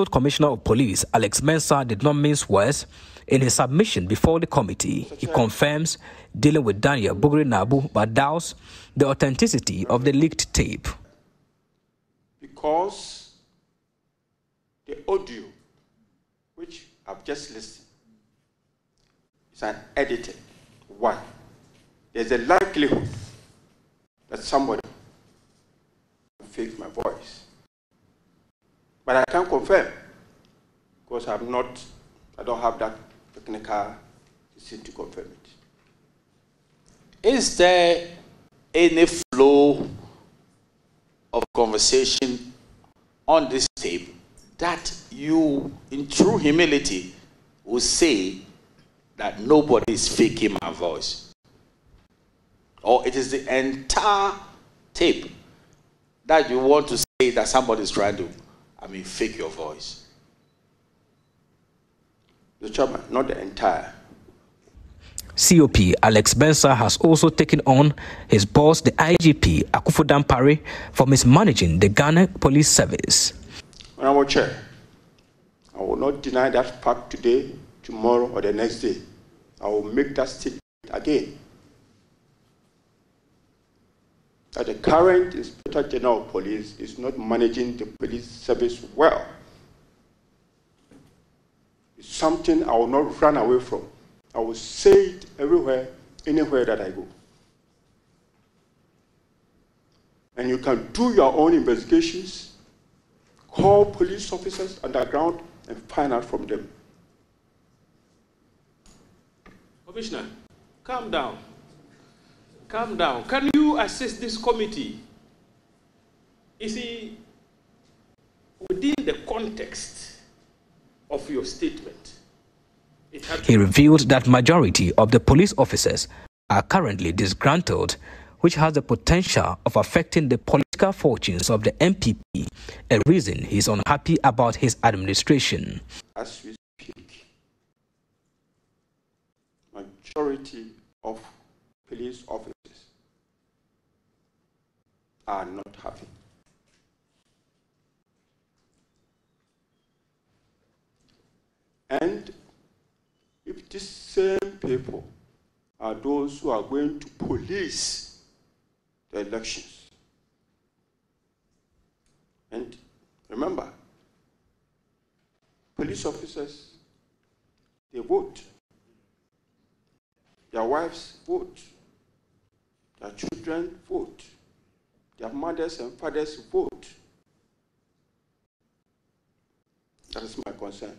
Commissioner of Police Alex Mensah did not mince words in his submission before the committee. He confirms dealing with Daniel Bugri Nabu, but doubts the authenticity of the leaked tape. Because the audio, which I've just listened, is an edited one. There's a likelihood that somebody will fake my voice. But I can't confirm because I don't have that technical thing to confirm it. Is there any flow of conversation on this tape that you, in true humility, will say that nobody is faking my voice? Or it is the entire tape that you want to say that somebody is trying to, fake your voice? The chairman, not the entire. COP Alex Mensah has also taken on his boss, the IGP Akufo Dampare, for mismanaging the Ghana Police Service. Honorable Chair, I will not deny that fact today, tomorrow, or the next day. I will make that statement again. That the current Inspector General of Police is not managing the police service well. It's something I will not run away from. I will say it everywhere, anywhere that I go. And you can do your own investigations, call police officers underground, and find out from them. Commissioner, calm down. Calm down. Can you assist this committee? You see, within the context of your statement, he revealed that majority of the police officers are currently disgruntled, which has the potential of affecting the political fortunes of the MPP, a reason he's unhappy about his administration. As we speak, majority of police officers are not happy. And if these same people are those who are going to police the elections, and remember, police officers, they vote. Their wives vote. Their children vote. Their mothers and fathers vote. That is my concern.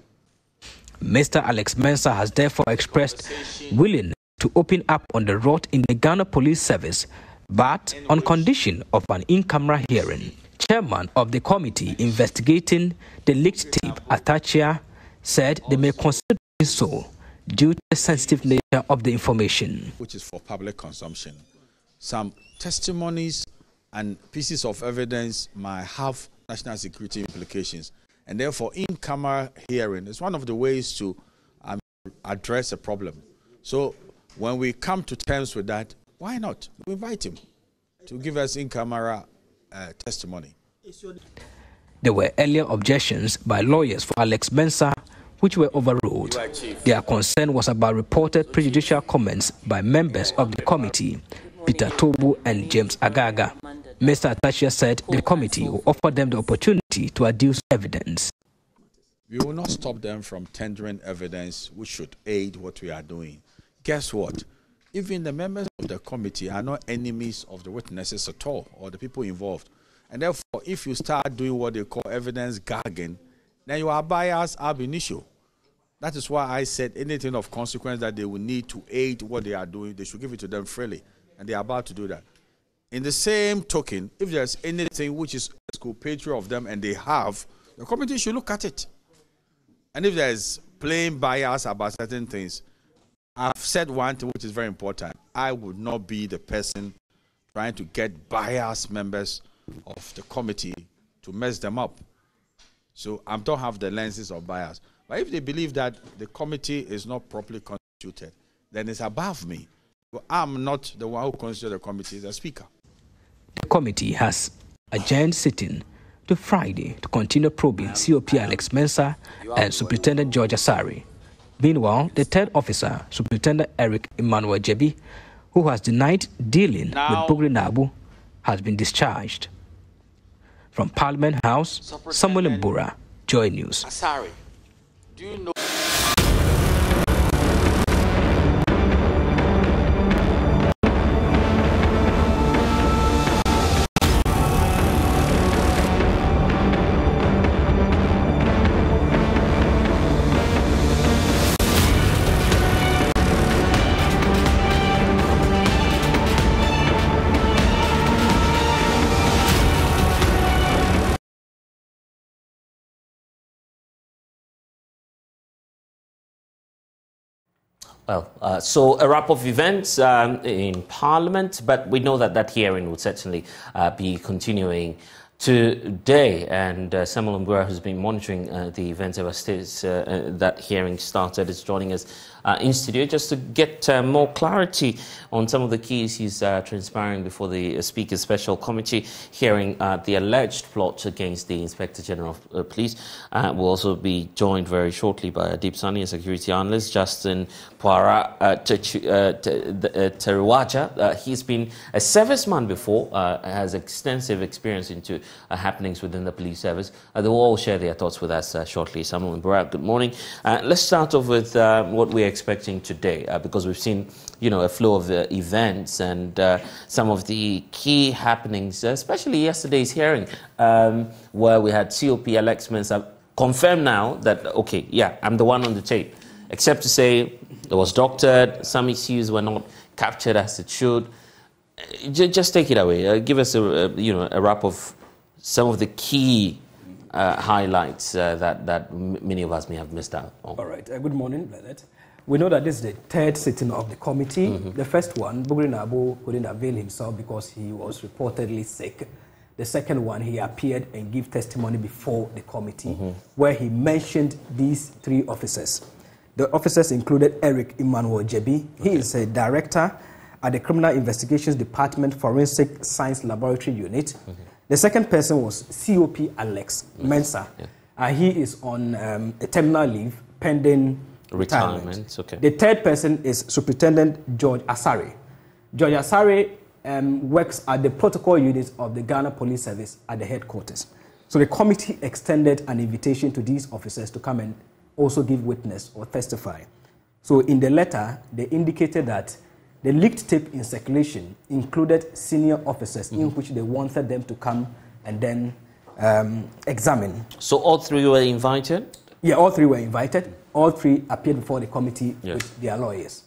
Mr. Alex Mensah has therefore expressed willingness to open up on the rot in the Ghana Police Service, but on condition of an in-camera hearing. Chairman of the committee investigating the leaked tape, Atachia, said they may consider doing so due to the sensitive nature of the information, which is for public consumption. Some testimonies and pieces of evidence might have national security implications, and therefore in-camera hearing is one of the ways to address a problem. So when we come to terms with that, why not? We invite him to give us in-camera testimony. There were earlier objections by lawyers for Alex Mensah, which were overruled. Their concern was about reported prejudicial comments by members of the committee, Peter Tobu and James Agaga. Mr. Atachia said the committee will offer them the opportunity to adduce evidence. We will not stop them from tendering evidence which should aid what we are doing. Guess what? Even the members of the committee are not enemies of the witnesses at all, or the people involved. And therefore, if you start doing what they call evidence gagging, then you are biased ab initio. That is why I said anything of consequence that they will need to aid what they are doing, they should give it to them freely. And they are about to do that. In the same token, if there's anything which is exculpatory of them and they have, the committee should look at it. And if there's plain bias about certain things, I've said one thing which is very important. I would not be the person trying to get biased members of the committee to mess them up. So I don't have the lenses of bias. But if they believe that the committee is not properly constituted, then it's above me. Well, I'm not the one who constitutes the committee as a speaker. The committee has adjourned sitting to Friday to continue probing COP Alex Mensah and Superintendent George Asare. Meanwhile, the third officer, Superintendent Eric Emmanuel Jebi, who has denied dealing with Bugri Nabu, has been discharged. From Parliament House, Samuel Mbura, Joy News. Asare, do you know? Well, so a wrap of events in Parliament, but we know that that hearing would certainly be continuing today. And Samuel Mbura, who's been monitoring the events ever since that hearing started, is joining us in studio just to get more clarity on some of the key issues transpiring before the Speaker's Special Committee hearing the alleged plot against the Inspector General of Police. We'll also be joined very shortly by Adib Saani, a security analyst, Justin Puara Teriwaja. He's been a serviceman before, has extensive experience into happenings within the police service. They will all share their thoughts with us shortly. Samuel Mbura, good morning. Let's start off with what we're expecting today, because we've seen, a flow of events and some of the key happenings, especially yesterday's hearing, where we had COP Alex Mensah confirm now that, okay, yeah, I'm the one on the tape, except to say it was doctored, some issues were not captured as it should. Just take it away. Give us a wrap of some of the key highlights that many of us may have missed out on. All right. Good morning, Bernard. We know that this is the third sitting of the committee. The first one, Bugri Nabu couldn't avail himself because he was reportedly sick. The second one, he appeared and gave testimony before the committee, where he mentioned these three officers. The officers included Eric Emmanuel Jebi. He is a director at the Criminal Investigations Department Forensic Science Laboratory Unit. The second person was COP Alex Mensah. He is on a terminal leave pending retirement. Okay. The third person is Superintendent George Asare. George Asare works at the protocol unit of the Ghana Police Service at the headquarters. So the committee extended an invitation to these officers to come and also give witness or testify. So in the letter, they indicated that the leaked tape in circulation included senior officers in which they wanted them to come and then examine. So all three were invited? Yeah, all three were invited. All three appeared before the committee with their lawyers.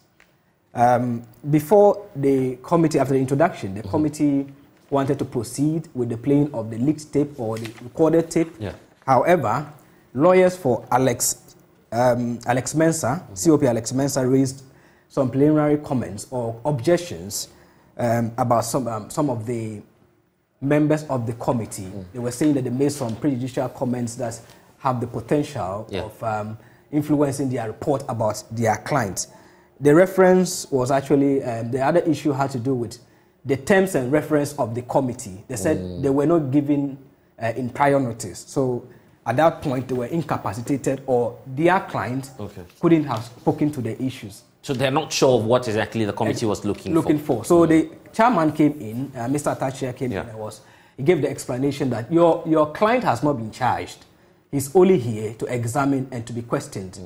Before the committee, after the introduction, the committee wanted to proceed with the playing of the leaked tape or the recorded tape. However, lawyers for Alex Mensah, COP Alex Mensah, raised some preliminary comments or objections about some of the members of the committee. They were saying that they made some prejudicial comments that have the potential of influencing their report about their clients. The reference was actually, the other issue had to do with the terms and reference of the committee. They said they were not given in prior notice. So at that point, they were incapacitated or their client couldn't have spoken to the issues. So they're not sure of what exactly the committee was looking for. So the chairman came in, Mr. Atachia came in, and he gave the explanation that your client has not been charged. He's only here to examine and to be questioned.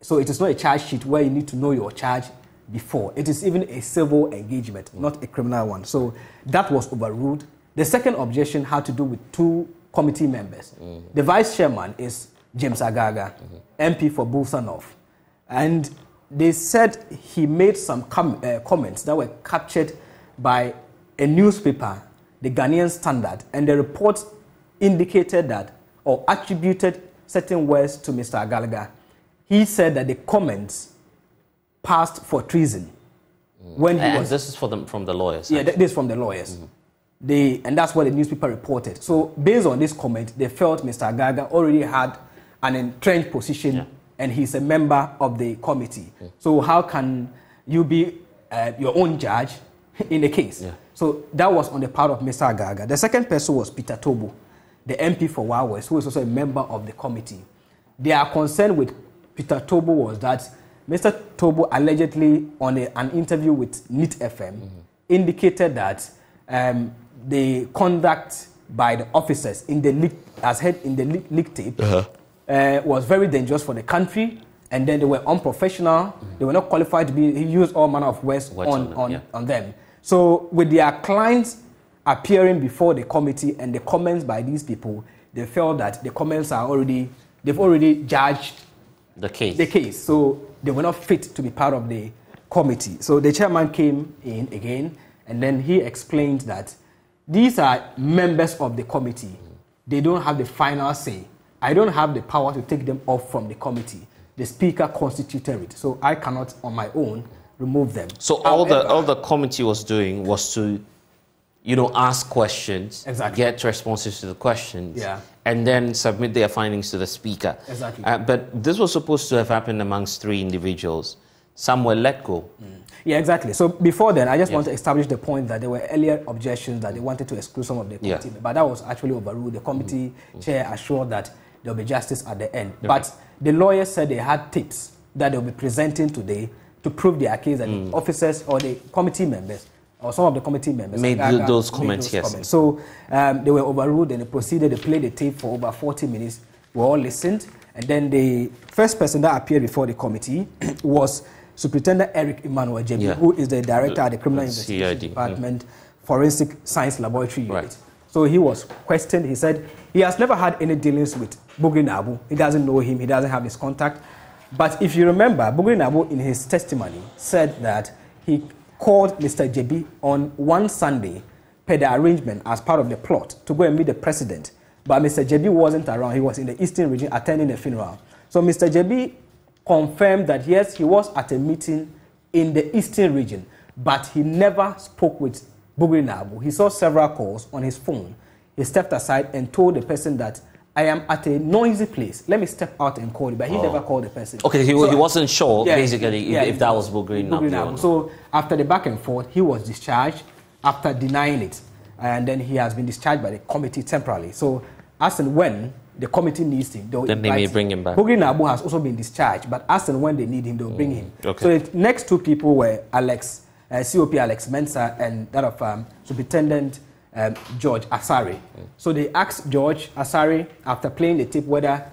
So it is not a charge sheet where you need to know your charge before. It is even a civil engagement, not a criminal one. So that was overruled. The second objection had to do with two committee members. The vice chairman is James Agaga, MP for Bulsa. And they said he made some comments that were captured by a newspaper, the Ghanaian Standard, and the report indicated that, or attributed certain words to Mr. Agalaga. He said that the comments passed for treason. When he was, this is from the lawyers? Yeah, this is from the lawyers. And that's what the newspaper reported. So based on this comment, they felt Mr. Agalaga already had an entrenched position and he's a member of the committee. So how can you be your own judge in the case? So that was on the part of Mr. Agalaga. The second person was Peter Tobo. the MP for Wa West, who is also a member of the committee. Their concern with Peter Tobo was that Mr. Tobo allegedly, on an interview with NIT FM, indicated that the conduct by the officers in the leak, as heard in the leak tape, was very dangerous for the country, and then they were unprofessional. They were not qualified to be. He used all manner of words on them. So with their clients appearing before the committee and the comments by these people, they felt that the comments they've already judged the case. So they were not fit to be part of the committee. So the chairman came in again, and then he explained that these are members of the committee. They don't have the final say. I don't have the power to take them off from the committee. The speaker constituted it, so I cannot on my own remove them. So all the committee was doing was to, ask questions, get responses to the questions, and then submit their findings to the speaker. Exactly. But this was supposed to have happened amongst 3 individuals. Some were let go. Yeah, exactly. So before then, I just want to establish the point that there were earlier objections that they wanted to exclude some of the committee, but that was actually overruled. The committee chair assured that there will be justice at the end. Okay. But the lawyers said they had tips that they will be presenting today to prove their case that the officers or the committee members or some of the committee members made those comments, yes. So they were overruled and they proceeded. They played the tape for over 40 minutes. We all listened. And then the first person that appeared before the committee was Superintendent Eric Emmanuel Jebi, who is the director at the Criminal Investigation Department, Forensic Science Laboratory Unit. Right. So he was questioned. He said he has never had any dealings with Bugri Nabu. He doesn't know him. He doesn't have his contact. But if you remember, Bugri Nabu in his testimony said that he called Mr. Jebi on one Sunday per the arrangement as part of the plot to go and meet the president. But Mr. Jebi wasn't around. He was in the Eastern region attending the funeral. So Mr. Jebi confirmed that, yes, he was at a meeting in the Eastern region, but he never spoke with Bugri Nabu. He saw several calls on his phone. He stepped aside and told the person that, I am at a noisy place. Let me step out and call you. But he never called the person. Okay, he wasn't sure, basically, if that was Bugri Nabu. So after the back and forth, he was discharged after denying it. And then he has been discharged by the committee temporarily. So as and when the committee needs him, then they may bring him back. Bugri Nabu has also been discharged, but as and when they need him, they'll bring him. Okay. So the next 2 people were COP Alex Mensah and that of Superintendent George Asari. So they asked George Asari, after playing the tape, whether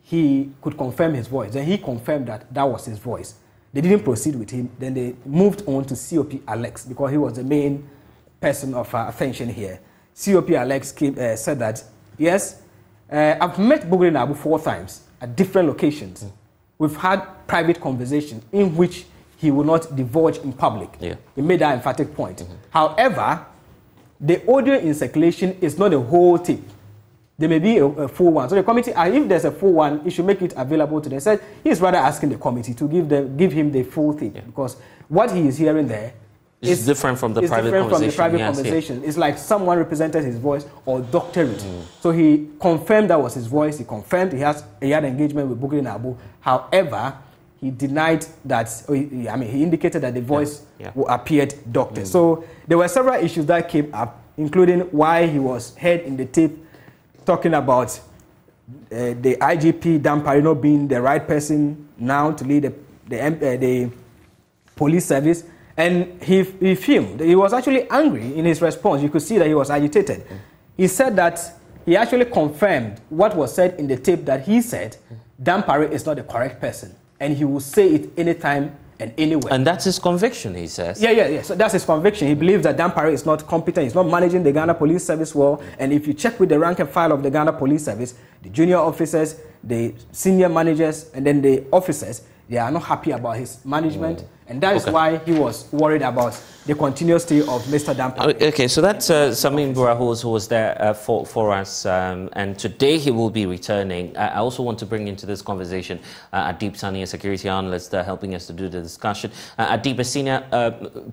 he could confirm his voice. Then he confirmed that that was his voice. They didn't proceed with him. Then they moved on to COP Alex because he was the main person of attention here. COP Alex said that, yes, I've met Bugri Nabu 4 times at different locations. We've had private conversations in which he will not divulge in public. He made that emphatic point. However, the audio in circulation is not a whole tape. There may be a full one. So the committee, if there's a full one, it should make it available to them. Said he's rather asking the committee to give him the full tape because what he is hearing there is different from the private conversation. It's like someone represented his voice or doctored it. So he confirmed that was his voice. He confirmed he had engagement with Bugri Nabu. However, he denied that. He indicated that the voice appeared doctored. So there were several issues that came up, including why he was heard in the tape talking about the IGP Dan Parino being the right person now to lead the police service. And he filmed. He was actually angry in his response. You could see that he was agitated. He said that he actually confirmed what was said in the tape that he said Dan Parino is not the correct person. And he will say it anytime and anywhere. And that's his conviction, he says. Yeah. So that's his conviction. He believes that Dan Parino is not competent. He's not managing the Ghana Police Service well. And if you check with the rank and file of the Ghana Police Service, the junior officers, the senior managers, and then the officers, they are not happy about his management. And that is why he was worried about the continuous stay of Mr. Dan Parino. Okay, so that's Samin Bura who was there for us. And today he will be returning. I also want to bring into this conversation Adib Saani, a security analyst, helping us to do the discussion. Adib, a senior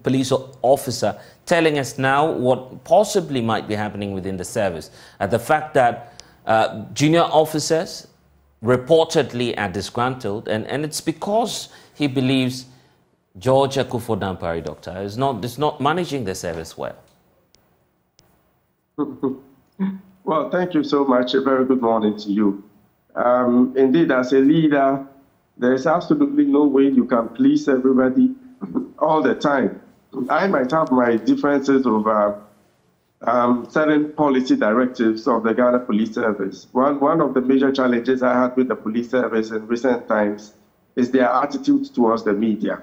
police officer, telling us now what possibly might be happening within the service. The fact that junior officers reportedly are disgruntled, and it's because he believes George Akufo Dampari, doctor, is not managing the service well. Well, thank you so much. A very good morning to you. Indeed, as a leader, there is absolutely no way you can please everybody all the time. I might have my differences over certain policy directives of the Ghana Police Service. One of the major challenges I had with the police service in recent times is their attitude towards the media.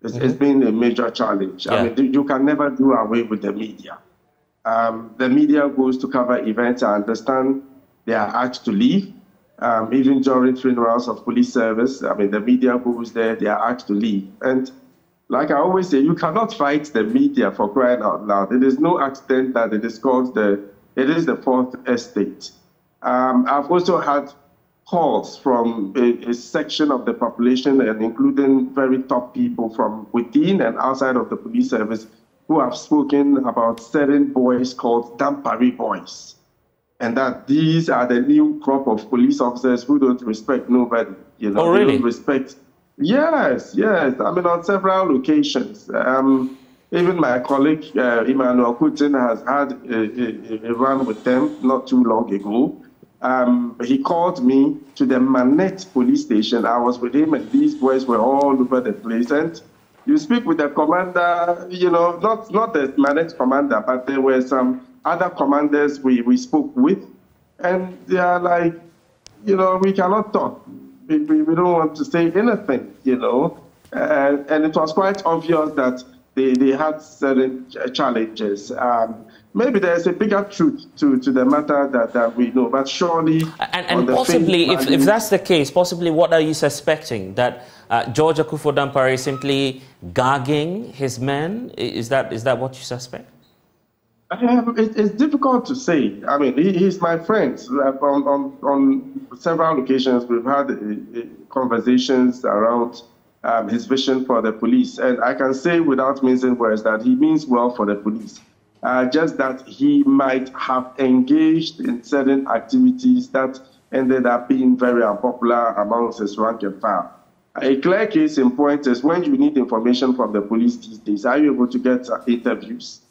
It's been a major challenge. Yeah. I mean, you can never do away with the media. The media goes to cover events. I understand they are asked to leave. Even during funerals of police service, I mean, the media goes there, they are asked to leave. And like I always say, you cannot fight the media, for crying out loud. It is no accident that it is called the fourth estate. I've also had calls from a section of the population, and including very top people from within and outside of the police service, who have spoken about certain boys called Dampari boys. And that these are the new crop of police officers who don't respect nobody. You know, They don't respect. Yes. I mean, on several occasions. Even my colleague, Emmanuel Kutin, has had a run with them not too long ago. He called me to the Manette police station. I was with him, and these boys were all over the place. And you speak with the commander, you know, not the Manette commander, but there were some other commanders we spoke with, and they are like, you know, we cannot talk. We don't want to say anything, you know. And it was quite obvious that they had certain challenges. Maybe there's a bigger truth to the matter that we know, but surely... And possibly, if that's the case, possibly what are you suspecting? That George Akufo-Dampare is simply gagging his men? Is that what you suspect? It's difficult to say. I mean, he's my friend. On several occasions, we've had conversations around his vision for the police. And I can say without mincing words that he means well for the police. Just that he might have engaged in certain activities that ended up being very unpopular amongst his rank and file. A clear case in point is when you need information from the police these days, are you able to get interviews?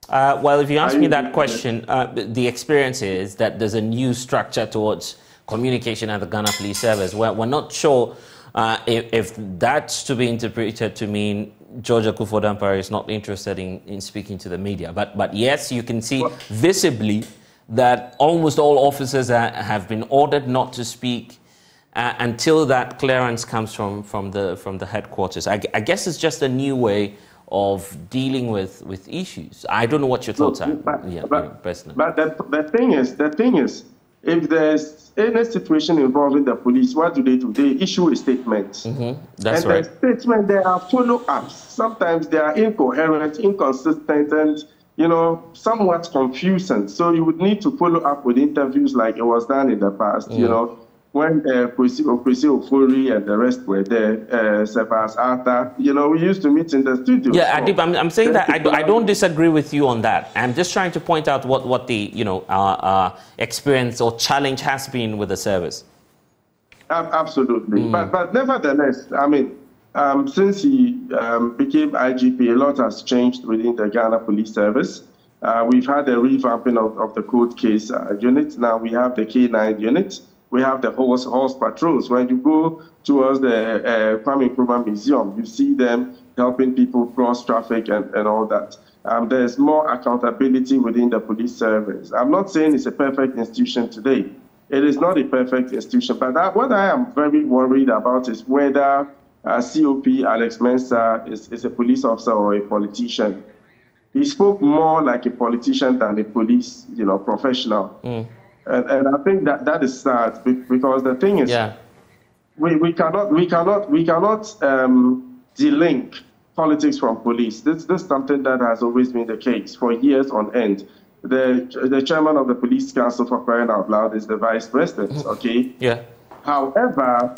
Well, if you ask me that question, the experience is that there's a new structure towards communication at the Ghana Police Service. We're not sure if that's to be interpreted to mean George Akufo-Dampare is not interested in speaking to the media. But yes, you can see visibly that almost all officers have been ordered not to speak until that clearance comes from the headquarters. I guess it's just a new way of dealing with issues. I don't know what your thoughts are. But the thing is, if there's any situation involving the police, what do? They issue a statement. That's right. And the statement, there are follow-ups. Sometimes they are incoherent, inconsistent, and, you know, somewhat confusing. So you would need to follow up with interviews like it was done in the past, you know, when Kwesi Ofori and the rest were there, Sebas Arthur, you know, we used to meet in the studio. Yeah, so Adib, I'm saying that I don't disagree with you on that. I'm just trying to point out what the, you know, experience or challenge has been with the service. Absolutely. But nevertheless, I mean, since he became IGP, a lot has changed within the Ghana Police Service. We've had a revamping of the cold case unit. Now we have the K9 unit. We have the horse patrols. When you go towards the Kwame Nkrumah Museum, you see them helping people cross traffic and all that. There's more accountability within the police service. I'm not saying it's a perfect institution today. It is not a perfect institution. But what I am very worried about is whether COP Alex Mensah is a police officer or a politician. He spoke more like a politician than a police, you know, professional. And I think that is sad because the thing is, we cannot delink politics from police. This is something that has always been the case for years on end. The chairman of the police council, for crying out loud, is the vice president. Okay. Yeah. However,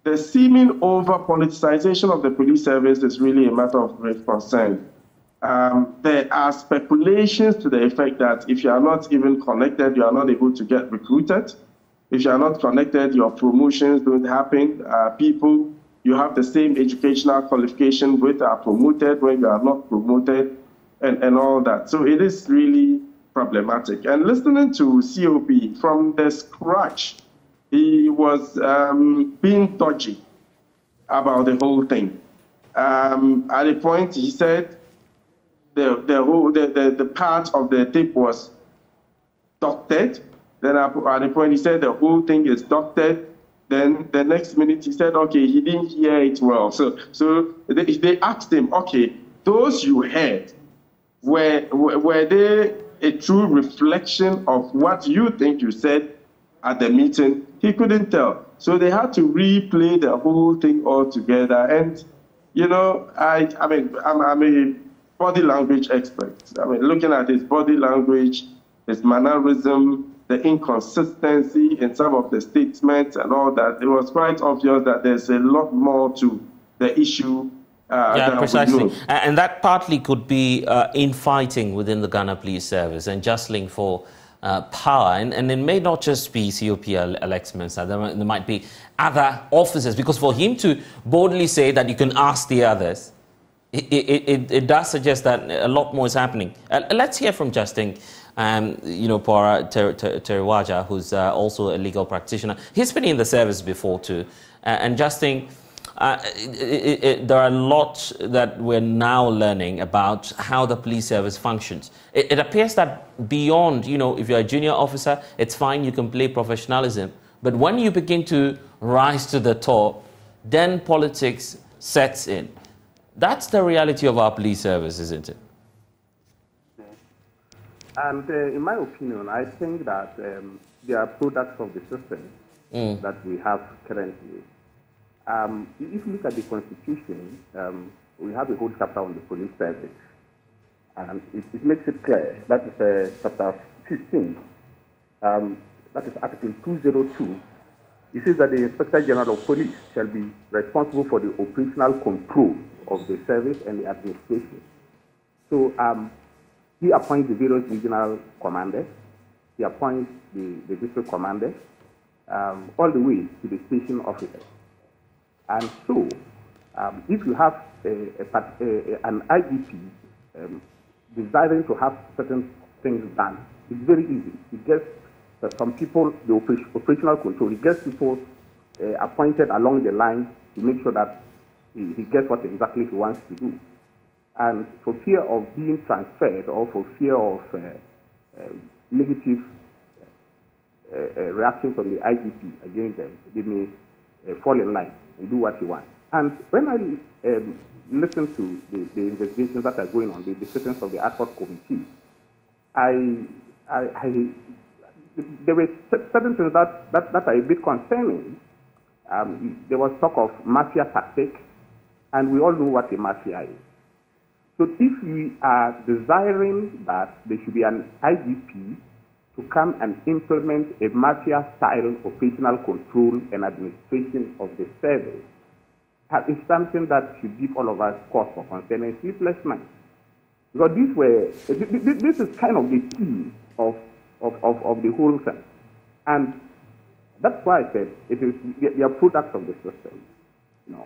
the seeming over politicization of the police service is really a matter of great concern. There are speculations to the effect that if you are not even connected, you are not able to get recruited. If you are not connected, your promotions don't happen. People you have the same educational qualification with are promoted when you are not promoted, and all that. So it is really problematic. And listening to COP from the scratch, he was being dodgy about the whole thing. At a point, he said the part of the tape was doctored. Then at a point, he said the whole thing is doctored. Then the next minute, he said, okay, he didn't hear it well. So they asked him, okay, those you heard, were they a true reflection of what you think you said at the meeting? He couldn't tell. So they had to replay the whole thing all together. And, you know, I mean, I'm a body language expert. I mean, looking at his body language, his mannerism, the inconsistency in some of the statements and all that, it was quite obvious that there's a lot more to the issue. Yeah, precisely. And that partly could be infighting within the Ghana Police Service and jostling for power. And it may not just be COP Alex Mensah. There might be other officers, because for him to boldly say that you can ask the others, it does suggest that a lot more is happening. Let's hear from Justin. Pora Teriwaja, who's also a legal practitioner. He's been in the service before too. And Justin, there are a lot that we're now learning about how the police service functions. It appears that beyond, if you're a junior officer, it's fine, you can play professionalism. But when you begin to rise to the top, then politics sets in. That's the reality of our police service, isn't it? And in my opinion, I think that they are products of the system that we have currently. If you look at the Constitution, we have a whole chapter on the police service. And it makes it clear. That is chapter 15. That is Article 202. It says that the Inspector General of Police shall be responsible for the operational control of the service and the administration. So he appoints the various regional commanders, he appoints the district commanders, all the way to the station officers. And so, if you have an IGP desiring to have certain things done, it's very easy. He gets some people, the operational control, he gets people appointed along the line to make sure that he gets what exactly he wants to do. And for fear of being transferred or for fear of negative reaction from the IGP against them, they may fall in line and do what he wants. And when I listen to the investigations that are going on, the decisions of the ad hoc committee, there were certain things that are a bit concerning. There was talk of mafia tactic, and we all know what a mafia is. So if we are desiring that there should be an IGP to come and implement a mafia-style operational control and administration of the service, is something that should give all of us cause for concern and sleepless nights. Because this is kind of the key of the whole thing. And that's why I said they are products of the system.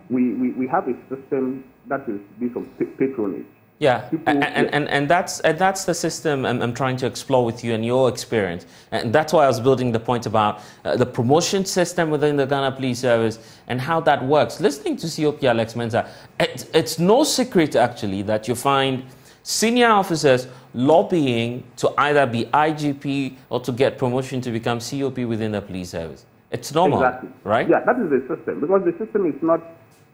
We have a system that is based on patronage. Yeah, and that's the system I'm trying to explore with you and your experience. And that's why I was building the point about the promotion system within the Ghana Police Service and how that works. Listening to COP Alex Mensah, it's no secret actually that you find senior officers lobbying to either be IGP or to get promotion to become COP within the police service. It's normal, exactly. Right? Yeah, that is the system, because the system is not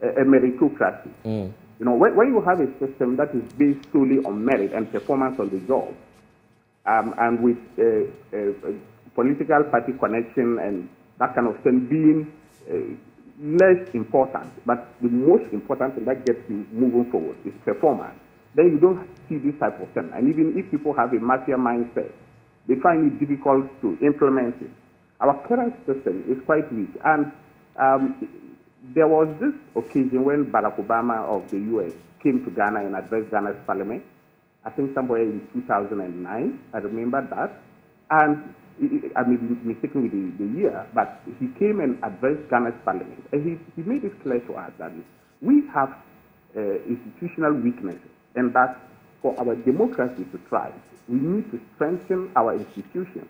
a meritocracy. When you have a system that is based solely on merit and performance on the job, and with political party connection and that kind of thing being less important, but the most important thing that gets you moving forward is performance, then you don't see this type of thing. And even if people have a mafia mindset, they find it difficult to implement it. Our current system is quite weak. And there was this occasion when Barack Obama of the U.S. came to Ghana and addressed Ghana's parliament, I think somewhere in 2009, I remember that. And I may be mistaken with the year, but he came and addressed Ghana's parliament. And he made it clear to us that we have institutional weaknesses, and that for our democracy to thrive, we need to strengthen our institutions.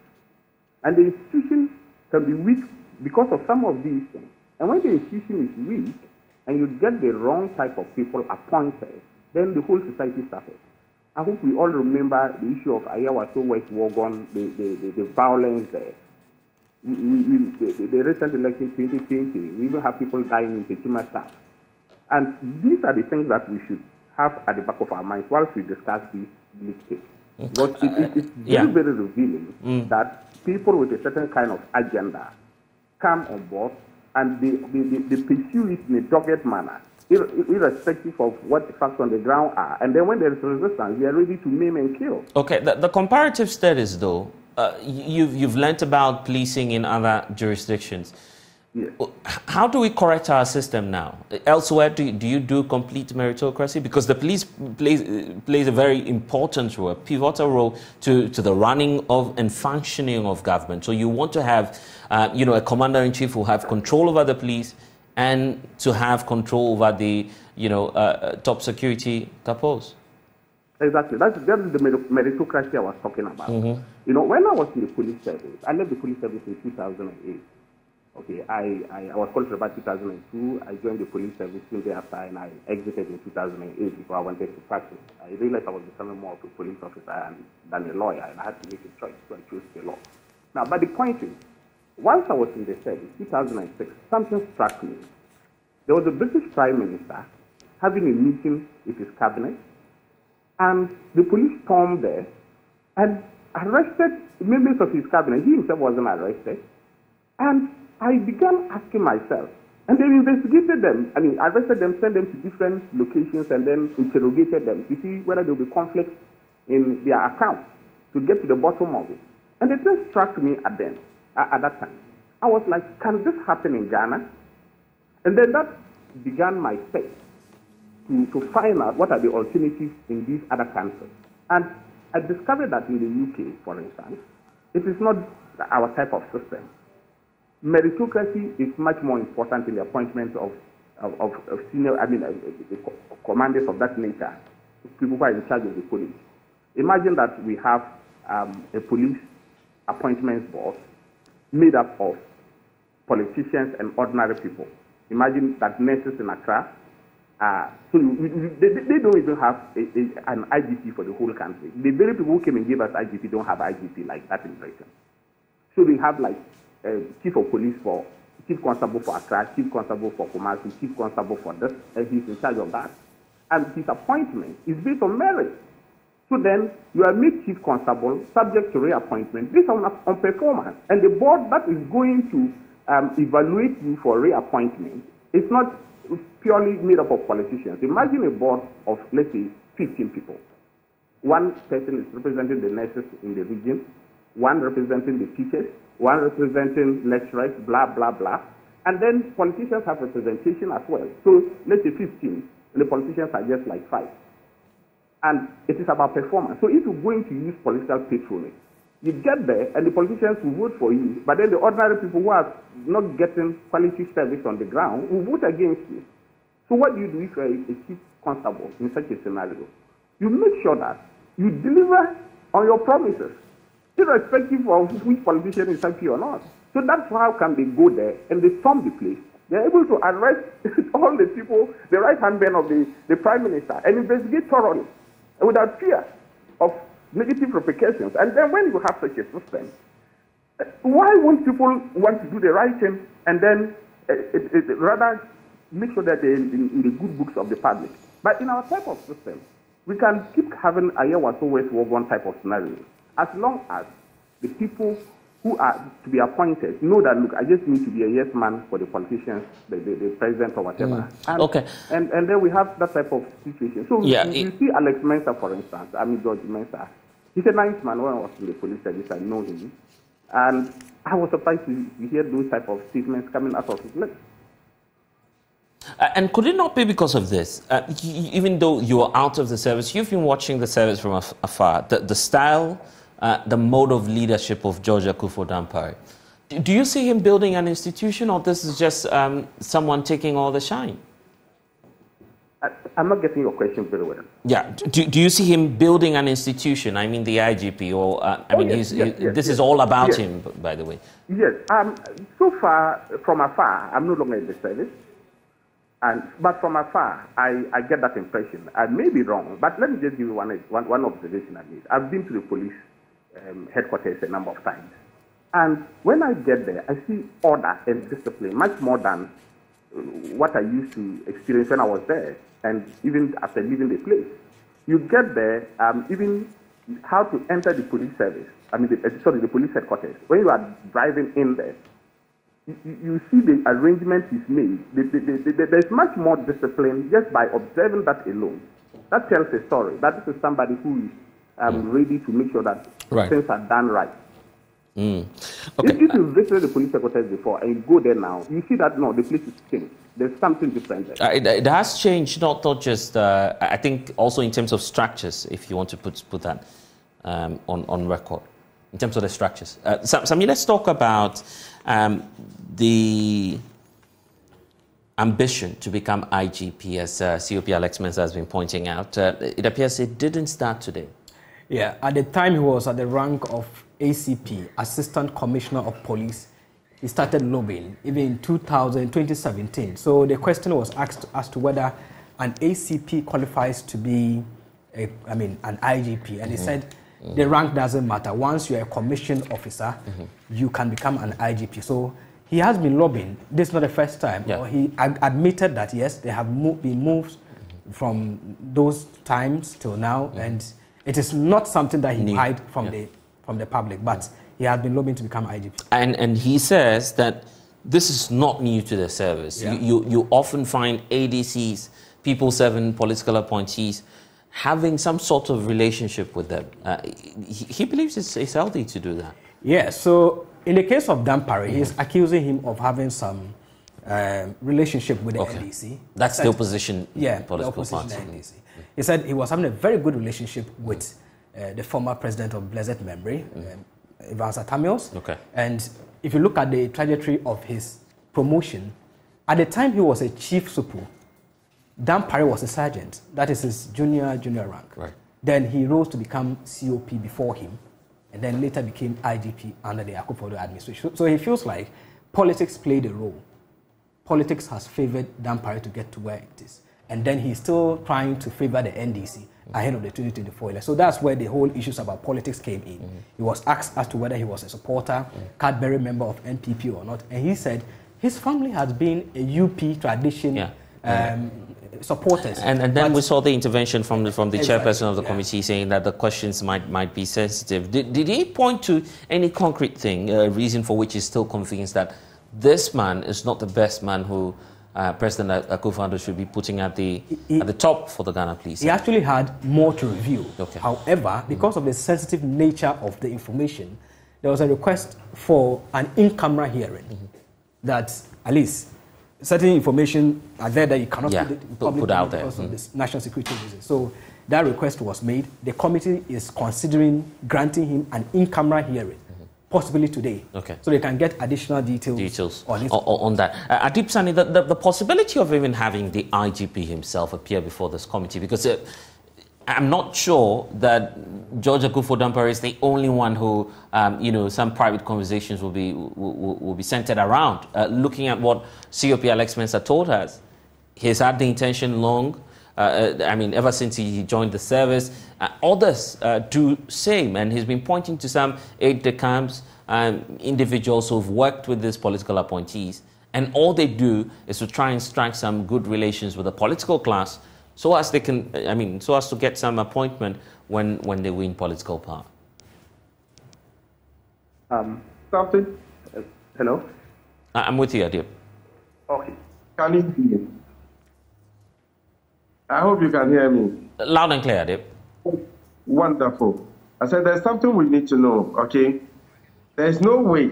And the institution can be weak because of some of these things. And when the institution is weak, and you get the wrong type of people appointed, then the whole society suffers. I hope we all remember the issue of Ayawaso West Wogon, the violence there. The recent election 2020, we even have people dying in Pechima South. And these are the things that we should have at the back of our minds whilst we discuss these mistakes. Because it's very, very revealing that people with a certain kind of agenda come on board and they pursue it in a dogged manner, irrespective of what the facts on the ground are. And then when there is resistance, they are ready to maim and kill. Okay, the comparative studies, though, you've learnt about policing in other jurisdictions. Yes. How do we correct our system now? Elsewhere, do you do complete meritocracy? Because the police plays a very important role, a pivotal role to the running of and functioning of government. So you want to have, a commander-in-chief who have control over the police and to have control over the, top security capos. Exactly. That is the meritocracy I was talking about. Mm-hmm. When I was in the police service, I left the police service in 2008. Okay, I was called for about 2002. I joined the police service soon thereafter, and I exited in 2008 before I wanted to practice. I realized I was becoming more of a police officer than a lawyer, and I had to make a choice, so I chose the law. Now, but the point is, once I was in the service, 2006, something struck me. There was a British Prime Minister having a meeting with his cabinet, and the police stormed there and arrested members of his cabinet. He himself wasn't arrested. And I began asking myself, and they investigated them. I mean, arrested them, sent them to different locations, and then interrogated them to see whether there will be conflict in their accounts to get to the bottom of it. And it just struck me at that time. I was like, can this happen in Ghana? And then that began my quest to find out what are the alternatives in these other countries. And I discovered that in the UK, for instance, it is not our type of system. Meritocracy is much more important in the appointment of senior, the commanders of that nature, people who are in charge of the police. Imagine that we have a police appointments board made up of politicians and ordinary people. Imagine that nurses in Accra, they don't even have an IGP for the whole country. The very people who came and gave us IGP don't have IGP like that in Britain. So we have like chief of police for, chief constable for Accra, chief constable for Kumasi, chief constable for this, and he's in charge of that. And his appointment is based on merit. So then you are made chief constable, subject to reappointment, based on performance. And the board that is going to evaluate you for reappointment is not purely made up of politicians. Imagine a board of, let's say, 15 people. One person is representing the nurses in the region, one representing the teachers, one representing lecturers, blah, blah, blah. And then politicians have representation as well. So let's say 15, and the politicians are just like 5. And it is about performance. So if you're going to use political patronage, you get there and the politicians will vote for you, but then the ordinary people who are not getting quality service on the ground will vote against you. So what do you do if you're a chief constable in such a scenario? You make sure that you deliver on your promises, irrespective of which politician is happy or not. So that's how can they go there and they storm the place. They're able to arrest all the people, the right-hand man of the Prime Minister, and investigate thoroughly without fear of negative repercussions. And then when you have such a system, why won't people want to do the right thing and then rather make sure that they're in the good books of the public? But in our type of system, we can keep having a Ayawaso West Wogon type of scenario, as long as the people who are to be appointed know that, look, I just need to be a yes man for the politicians, the president or whatever. And, okay. And then we have that type of situation. So you see Alex Mensah, for instance, George Mensah. He's a nice man. When I was in the police service, I know him. And I was surprised to hear those type of statements coming out of his lips. And could it not be because of this? Even though you are out of the service, you've been watching the service from afar. The style, the mode of leadership of George Akufo-Dampare. Do you see him building an institution, or this is just someone taking all the shine? I'm not getting your question very well. Yeah. Do you see him building an institution? I mean, the IGP, or Yes, this is all about him, by the way. Yes. So far, from afar, I'm no longer in the service. But from afar, I get that impression. I may be wrong, but let me just give you one observation I made. I've been to the police headquarters a number of times. And when I get there, I see order and discipline much more than what I used to experience when I was there, and even after leaving the place. You get there, even how to enter the police service, the police headquarters. When you are driving in there, you see the arrangement is made. There's much more discipline just by observing that alone. That tells a story. That this is somebody who is ready to make sure that things are done right. Okay. If you visited the police headquarters before and you go there now, you see that no, the place is changed. There's something different there. It has changed, not just, I think also in terms of structures, if you want to put that on record, in terms of the structures. Saani, let's talk about the ambition to become IGP, as COP Alex Mensah has been pointing out. It appears it didn't start today. Yeah, at the time he was at the rank of ACP, Assistant Commissioner of Police. He started lobbying even in 2017. So the question was asked as to whether an ACP qualifies to be an IGP. And he said the rank doesn't matter. Once you're a commissioned officer, you can become an IGP. So he has been lobbying. This is not the first time. Yeah. He admitted that, yes, they have been moved from those times till now. And it is not something that he hide from the public, but he has been lobbying to become IGP. And he says that this is not new to the service. Yeah. You often find ADCs, people serving political appointees, having some sort of relationship with them. He believes it's healthy to do that. Yeah, so in the case of Dampare, he's accusing him of having some relationship with the NDC. That's the opposition political party. NDC. He said he was having a very good relationship with the former president of blessed memory, Evans Atamios. Okay. And if you look at the trajectory of his promotion, at the time he was a chief supu, Dampare was a sergeant. That is his junior rank. Right. Then he rose to become COP before him, and then later became IGP under the Akufo-Addo administration. So he feels like politics played a role. Politics has favored Dampare to get to where it is. And then he's still trying to favor the NDC ahead of the 2024 election. So that's where the whole issues about politics came in. He was asked as to whether he was a supporter, card-bearing member of NPP or not. And he said his family has been a UP tradition supporters. And then we saw the intervention from the chairperson of the committee saying that the questions might be sensitive. Did he point to any concrete thing, a reason for which he's still convinced that this man is not the best man who President Akufo-Addo should be putting at the top for the Ghana Police? He actually had more to review. Okay. However, because of the sensitive nature of the information, there was a request for an in-camera hearing that at least certain information are there that you cannot put out there because of this national security reasons. So that request was made. The committee is considering granting him an in-camera hearing, possibly today, so they can get additional details on that. Adib Saani, the possibility of even having the IGP himself appear before this committee, because I'm not sure that George Akufo-Dampare is the only one who, some private conversations will be centered around. Looking at what COP Alex Mensah told us, he's had the intention long. Ever since he joined the service, others do same, and he's been pointing to some aide-de-camps, individuals who've worked with these political appointees, and all they do is to try and strike some good relations with the political class, so as they can, so as to get some appointment when they win political power. Something. Hello. I'm with you, Adib. Okay. Can you hear me? I hope you can hear me. Loud and clear, Adib. Wonderful. I said there's something we need to know, okay? There's no way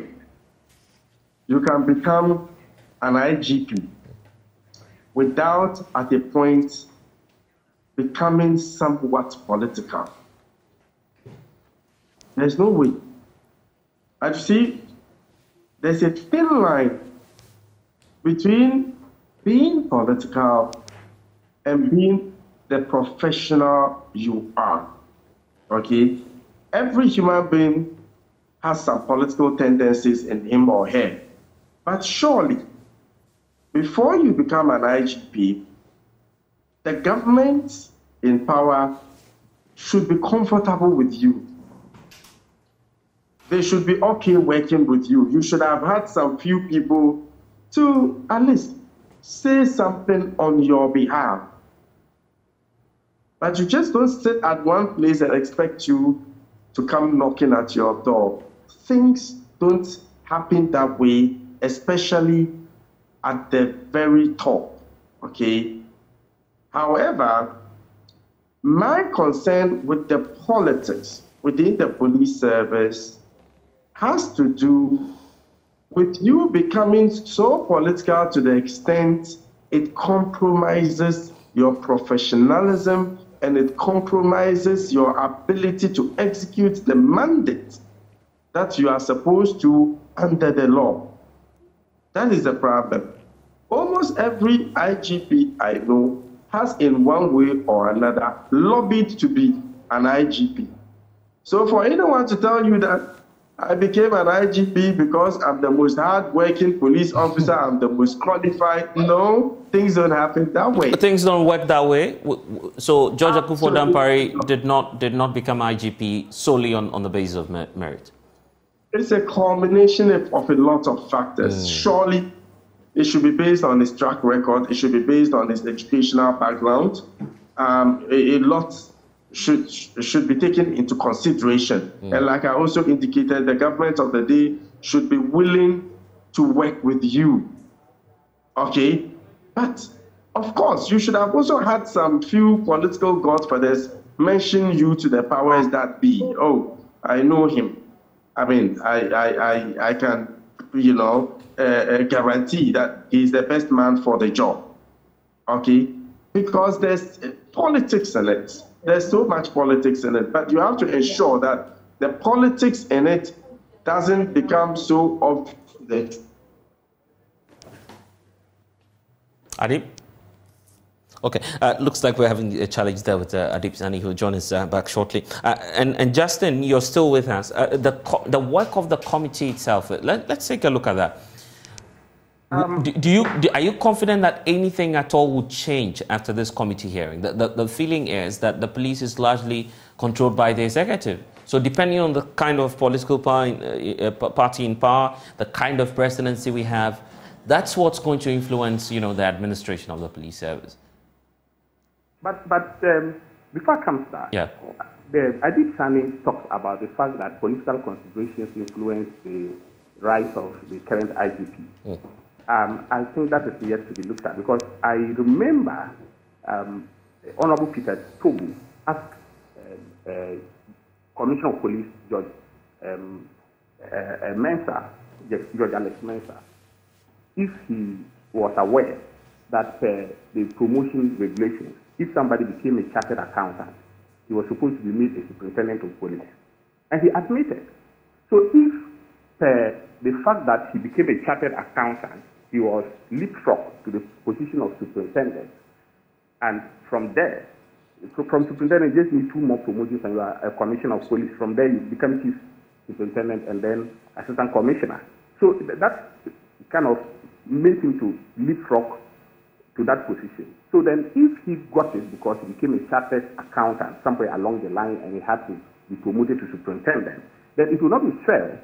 you can become an IGP without, at a point, becoming somewhat political. There's no way. And see, there's a thin line between being political and being the professional you are. Okay? Every human being has some political tendencies in him or her. But surely, before you become an IGP, the government in power should be comfortable with you. They should be okay working with you. You should have had some few people to at least say something on your behalf. But you just don't sit at one place and expect you to come knocking at your door. Things don't happen that way, especially at the very top, okay? However, my concern with the politics within the police service has to do with you becoming so political to the extent it compromises your professionalism and it compromises your ability to execute the mandate that you are supposed to under the law. That is the problem. Almost every IGP I know has in one way or another lobbied to be an IGP. So for anyone to tell you that I became an IGP because I'm the most hard-working police officer, I'm the most qualified, no, things don't happen that way. Things don't work that way. So George Akufo-Dampare did not become IGP solely on the basis of merit. It's a combination of a lot of factors. Surely it should be based on his track record. It should be based on his educational background. A lot should be taken into consideration. And like I also indicated, the government of the day should be willing to work with you. Okay? But, of course, you should have also had some few political godfathers mention you to the powers that be. Oh, I know him. I mean, I can, guarantee that he's the best man for the job. Okay? Because there's politics in it. There's so much politics in it, but you have to ensure that the politics in it doesn't become so of the... Adib? Okay, looks like we're having a challenge there with Adib Saani, who will join us back shortly. And Justin, you're still with us. The work of the committee itself, let's take a look at that. Are you confident that anything at all would change after this committee hearing? The feeling is that the police is largely controlled by the executive. So depending on the kind of political party in power, the kind of presidency we have, that's what's going to influence, the administration of the police service. But before I come to that, Adib Saani talks about the fact that political considerations influence the rise of the current IGP. I think that is yet to be looked at, because I remember Honorable Peter Tobu asked Commissioner of Police George Mensah, George Alex Mensah, if he was aware that the promotion regulations, if somebody became a chartered accountant, he was supposed to be made a superintendent of police. And he admitted. So if the fact that he became a chartered accountant, he was leapfrogged to the position of superintendent, and from there, from superintendent, you just need 2 more promotions and you are a commissioner of police. From there, you become chief superintendent and then assistant commissioner. So that kind of made him to leapfrog to that position. So then if he got it because he became a chartered accountant somewhere along the line and he had to be promoted to superintendent, then it would not be fair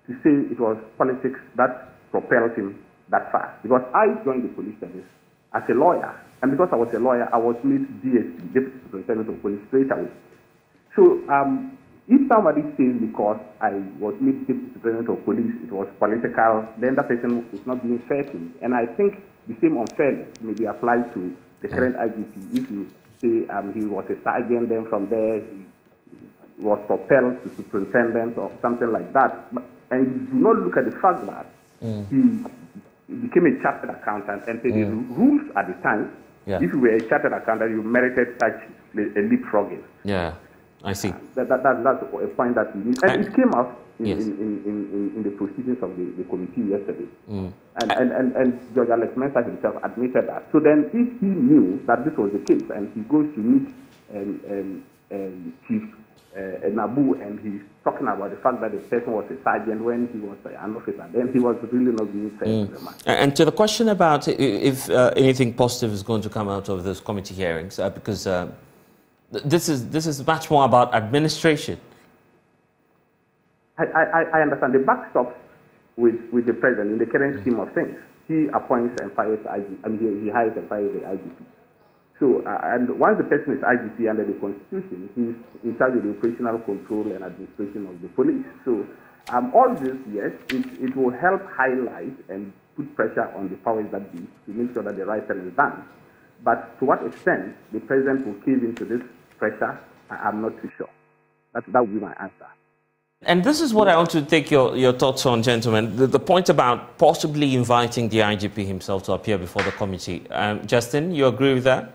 to say it was politics that propelled him that far. Because I joined the police service as a lawyer, and because I was a lawyer, I was made DSP, Deputy Superintendent of Police, straight away. So if somebody says because I was made Deputy Superintendent of Police, it was political, then that person is not being fair to me. And I think the same unfairness may be applied to the current IGP. If you say he was a sergeant, then from there he was propelled to superintendent or something like that, and you do not look at the fact that he became a chartered accountant, and the rules at the time, if you were a chartered accountant, you merited such a leapfrogging. I see. That's a point that we need. And it came out yes. in the proceedings of the committee yesterday. And Judge Alex Mensah himself admitted that. So then if he knew that this was the case and he goes to meet Chief Nabu and he's talking about the fact that the person was a sergeant when he was an officer, then he was really not being fair to the man. And to the question about if anything positive is going to come out of those committee hearings, because this is much more about administration. I understand the backstops with the president in the current scheme of things. He appoints and fires he hires and fires the IGP. So, and once the person is IGP under the Constitution, he's in charge of the operational control and administration of the police. So, all this, yes, it will help highlight and put pressure on the powers that be to make sure that the right thing is done. But to what extent the president will cave into this pressure, I'm not too sure. That would be my answer. And this is what I want to take your thoughts on, gentlemen. The point about possibly inviting the IGP himself to appear before the committee. Justin, you agree with that?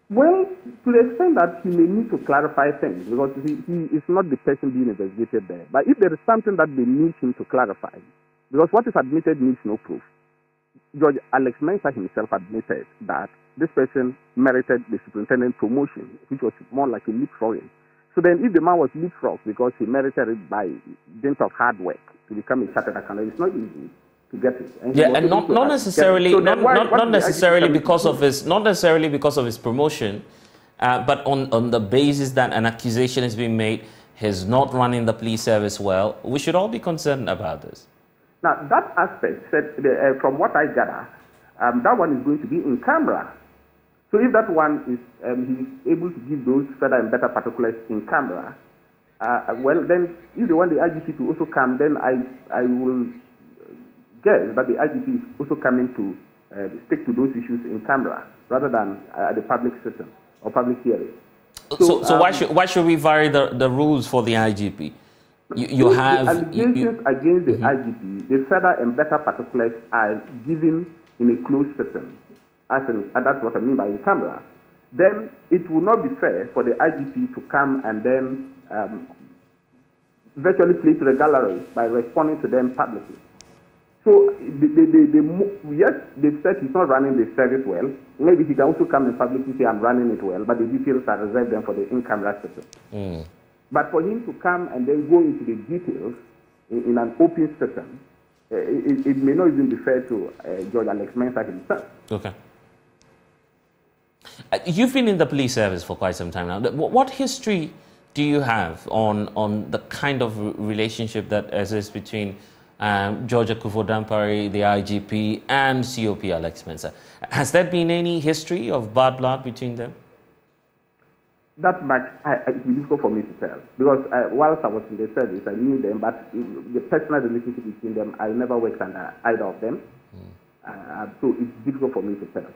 Well, to the extent that he may need to clarify things, because he is not the person being investigated there. But if there is something that they need him to clarify, because what is admitted needs no proof. Judge Alex Mensah himself admitted that this person merited the superintendent promotion, which was more like a leapfrogging. So then if the man was leapfrogged because he merited it by dint of hard work to become a chartered accountant, it's not easy to get it. And not necessarily because of his promotion, but on the basis that an accusation is being made, he's not running the police service well. We should all be concerned about this. Now, that aspect, from what I gather, that one is going to be in camera. So if that one is he's able to give those further and better particulars in camera, well, then if they want the IGP to also come, then I will guess that the IGP is also coming to stick to those issues in camera rather than the public system or public hearing. So why should we vary the rules for the IGP? You have allegations against the IGP. The further and better particulars are given in a closed system, and that's what I mean by in camera. Then it will not be fair for the IGP to come and then virtually play to the gallery by responding to them publicly. So yes, they've said he's not running the service well. Maybe he can also come and publicly say I'm running it well, but the details are reserved then for the in-camera system. But for him to come and then go into the details in an open system, it may not even be fair to Judge Alex Mensah himself. Okay. You've been in the police service for quite some time now. What history do you have on the kind of relationship that exists between George Akufo-Dampare, the IGP, and COP Alex Mensah? Has there been any history of bad blood between them? That much, it's difficult for me to tell. Because whilst I was in the service, I knew them, but the personal relationship between them, I never worked under either of them. So it's difficult for me to tell.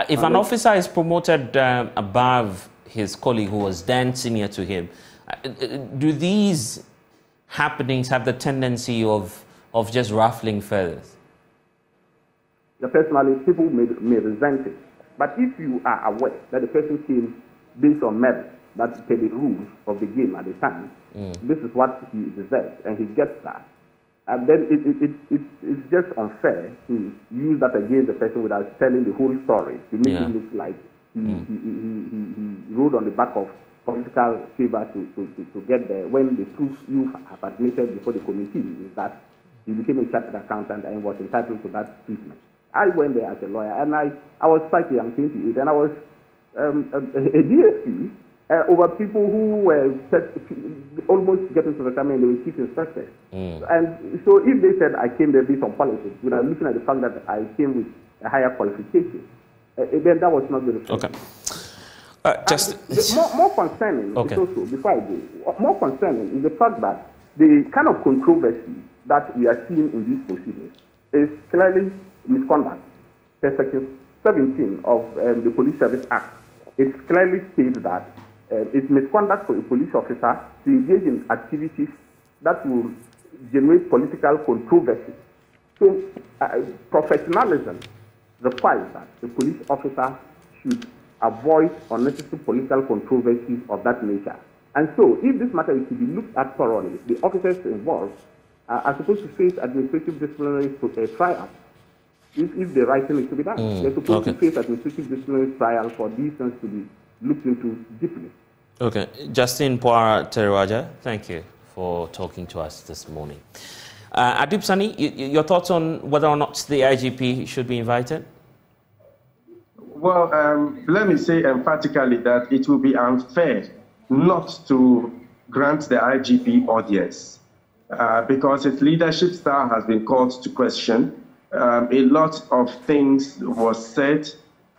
If an officer is promoted above his colleague who was then senior to him, do these happenings have the tendency of just ruffling feathers? Personally, people may resent it. But if you are aware that the person came based on merit, that's the rules of the game at the time, this is what he deserves, and he gets that. And then it's just unfair to use that against the person without telling the whole story, to make it look like he rode on the back of political favor to get there, when the truth you have admitted before the committee is that he became a chartered accountant and was entitled to that treatment. I went there as a lawyer, and I was quite young, 28, and I was a DSP over people who were almost getting to retirement, they were chief inspectors. And so if they said I came there based on politics, without looking at the fact that I came with a higher qualification, then that was not the result. Okay. More concerning, is also, before I go, more concerning is the fact that the kind of controversy that we are seeing in these proceedings is clearly misconduct. Section 17 of the Police Service Act, it clearly states that it's misconduct for a police officer to engage in activities that will generate political controversy. So professionalism requires that the police officer should avoid unnecessary political controversy of that nature. And so, if this matter is to be looked at thoroughly, the officers involved are supposed to face administrative disciplinary trial. If the right thing is to be done, they're supposed to face administrative disciplinary trial for these things to be looked into deeply. Okay, Justin Poara Teriwaja, thank you for talking to us this morning. Adib Saani, your thoughts on whether or not the IGP should be invited? Well, let me say emphatically that it will be unfair not to grant the IGP audience because its leadership style has been called to question. A lot of things were said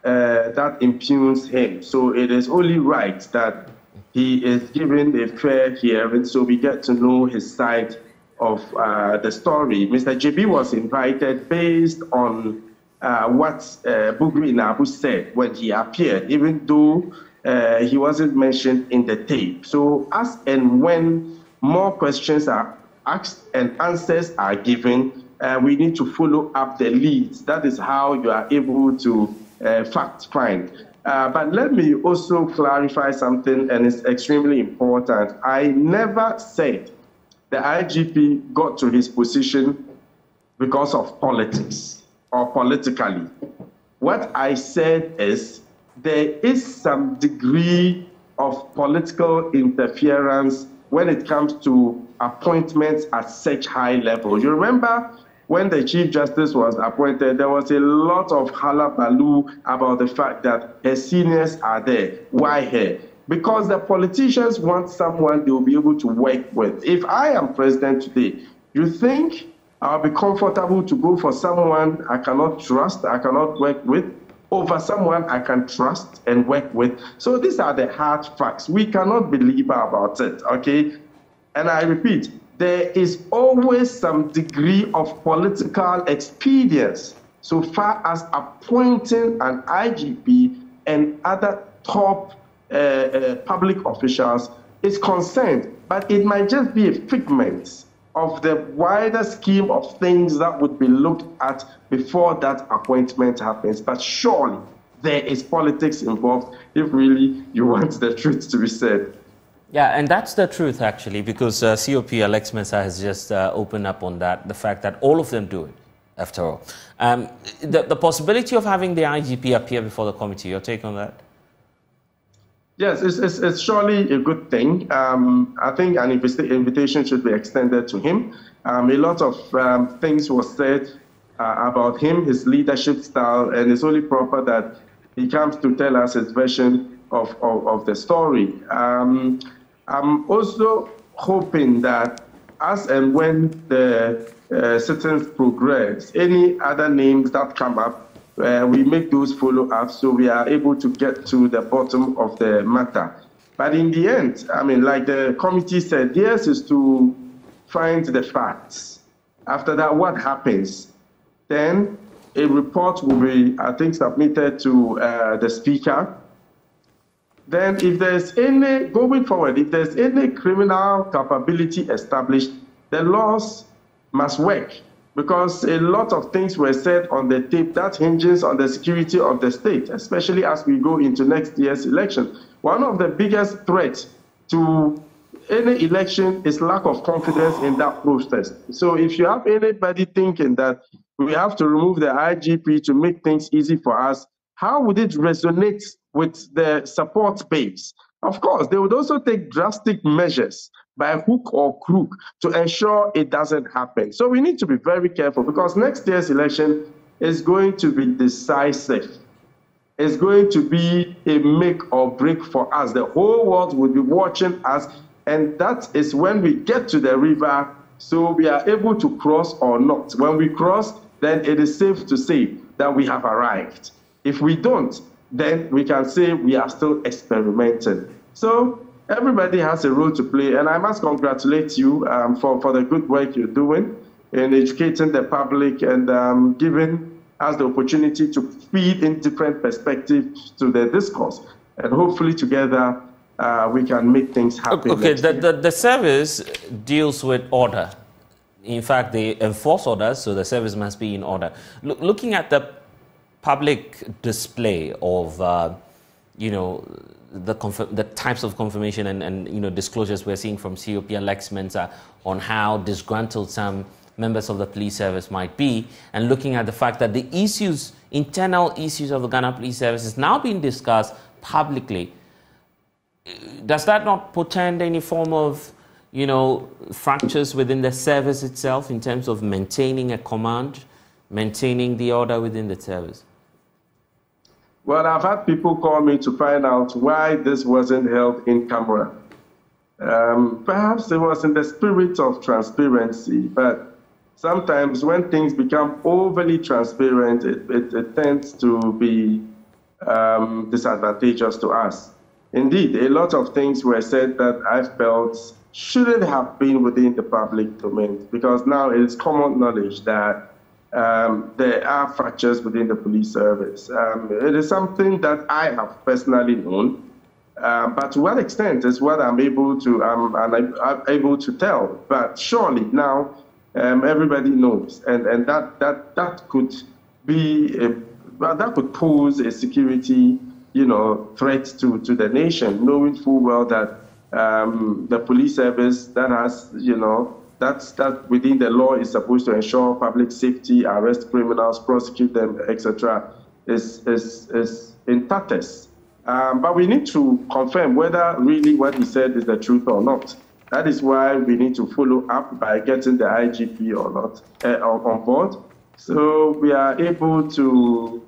that impugns him. So it is only right that he is given a fair hearing so we get to know his side of the story. Mr. JB was invited based on what Bugri Inabu said when he appeared, even though he wasn't mentioned in the tape. So as and when more questions are asked and answers are given, we need to follow up the leads. That is how you are able to fact find. But let me also clarify something, and it's extremely important. I never said the IGP got to his position because of politics or politically. What I said is there is some degree of political interference when it comes to appointments at such high level. You remember when the Chief Justice was appointed, there was a lot of hullabaloo about the fact that her seniors are there. Why her? Because the politicians want someone they will be able to work with. If I am president today, you think I'll be comfortable to go for someone I cannot trust, I cannot work with, over someone I can trust and work with? So these are the hard facts. We cannot believe about it, okay? And I repeat, there is always some degree of political expedience so far as appointing an IGP and other top public officials is concerned, but it might just be a figment of the wider scheme of things that would be looked at before that appointment happens. But surely there is politics involved if really you want the truth to be said. Yeah, and that's the truth actually, because COP Alex Mensah has just opened up on that, the fact that all of them do it, after all. The possibility of having the IGP appear before the committee, your take on that? Yes, it's surely a good thing. I think an invitation should be extended to him. A lot of things were said about him, his leadership style, and it's only proper that he comes to tell us his version of the story. I'm also hoping that as and when the sittings progress, any other names that come up, we make those follow-ups so we are able to get to the bottom of the matter. But in the end, I mean, like the committee said, theirs is to find the facts. After that, what happens? Then a report will be, I think, submitted to the speaker. Then if there's any, going forward, if there's any criminal culpability established, the laws must work. Because a lot of things were said on the tape that hinges on the security of the state, especially as we go into next year's election. One of the biggest threats to any election is lack of confidence in that process. So if you have anybody thinking that we have to remove the IGP to make things easy for us, how would it resonate with the support base? Of course, they would also take drastic measures by hook or crook to ensure it doesn't happen. So we need to be very careful because next year's election is going to be decisive. It's going to be a make or break for us. The whole world will be watching us, and that is when we get to the river, so we are able to cross or not. When we cross, then it is safe to say that we have arrived. If we don't, then we can say we are still experimenting. So everybody has a role to play, and I must congratulate you for the good work you're doing in educating the public and giving us the opportunity to feed in different perspectives to the discourse. And hopefully together we can make things happen. Okay, the service deals with order. In fact, they enforce orders, so the service must be in order. Looking at the public display of you know, the types of confirmation and you know, disclosures we're seeing from COP Alex Mensah on how disgruntled some members of the police service might be, and looking at the fact that the issues, internal issues of the Ghana Police Service is now being discussed publicly, does that not portend any form of, you know, fractures within the service itself in terms of maintaining a command, maintaining the order within the service? Well, I've had people call me to find out why this wasn't held in camera. Perhaps it was in the spirit of transparency, but sometimes when things become overly transparent, it tends to be disadvantageous to us. Indeed, a lot of things were said that I felt shouldn't have been within the public domain, because now it is common knowledge that there are fractures within the police service. It is something that I have personally known, but to what extent is what I'm able to tell. But surely now everybody knows, and that could be that could pose a security, you know, threat to the nation, knowing full well that the police service that has, you know, that within the law is supposed to ensure public safety, arrest criminals, prosecute them, etc., is in tatters. But we need to confirm whether really what he said is the truth or not. That is why we need to follow up by getting the IGP or not on board, so we are able to